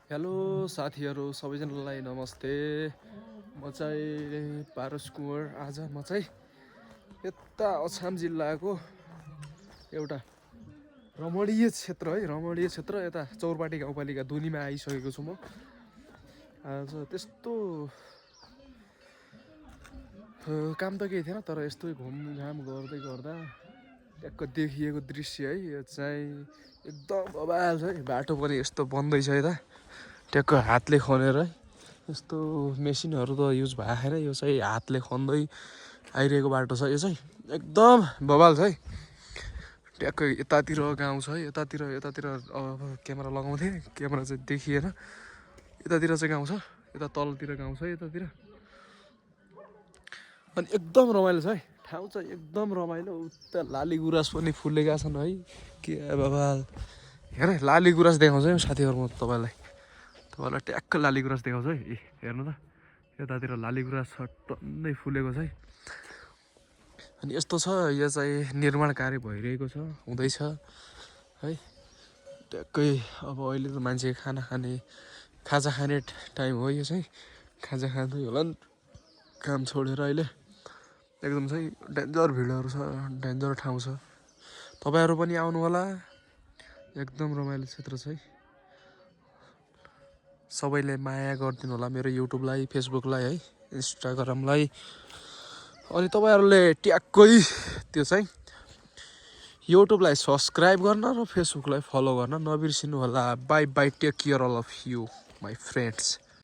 Hello साथीहरू सबैजनालाई नमस्ते। म चाहिँ पारस कुँवर। आज म चाहिँ यता अछाम जिल्लाको एउटा रमणीय क्षेत्र यता चौरपाटी गाउँपालिका दुनीमा आइसकेको छु म। आज त्यस्तो काम त केही थिएन, तर यस्तै घुमघाम गर्दै गर्दा ट्याक्क देखिएको दृश्य है यो चाहिँ एकदम बबाल छ है। बाटो पनि यस्तो बन्दैछ यता, ट्याक्क हातले खनेर है। यस्तो मेसिनहरू त युज भएको छैन, यो चाहिँ हातले खन्दै आइरहेको बाटो छ। यो चाहिँ एकदम बबाल छ है। ट्याक्क यतातिर गाउँ छ है, यतातिर अब क्यामेरा लगाउँथेँ, क्यामेरा चाहिँ देखिएन। यतातिर चाहिँ गाउँ छ, यता तलतिर गाउँ छ यतातिर। अनि एकदम रमाइलो छ है, ठाउँ चाहिँ एकदम रमाइलो। उता लाली गुराँस पनि फुलेका छन् है, के बबाल। हेर लाली गुराँस देखाउँछ है साथीहरू म तपाईँलाई ट्याक्क लाली गुराँस देखाउँछ है। हेर्नु त, यतातिर लाली गुराँस छ, टन्नै फुलेको छ है। अनि यस्तो छ, यो चाहिँ निर्माण कार्य भइरहेको छ, हुँदैछ है। ट्याक्कै अब अहिले त मान्छे खाजा खाने टाइम हो यो चाहिँ। खाजा खाँदै होला नि काम छोडेर अहिले। एकदम चाहिँ डेन्जर भिडहरू छ, डेन्जर ठाउँ छ। तपाईँहरू पनि आउनु होला, एकदम रमाइलो क्षेत्र छ है। सबैले माया गरिदिनु होला मेरो युट्युबलाई, फेसबुकलाई है, इन्स्टाग्रामलाई। अनि तपाईँहरूले ट्याक्कै त्यो चाहिँ युट्युबलाई सब्सक्राइब गर्न र फेसबुकलाई फलो गर्न नबिर्सिनु होला। Bye bye, take care all of you my friends.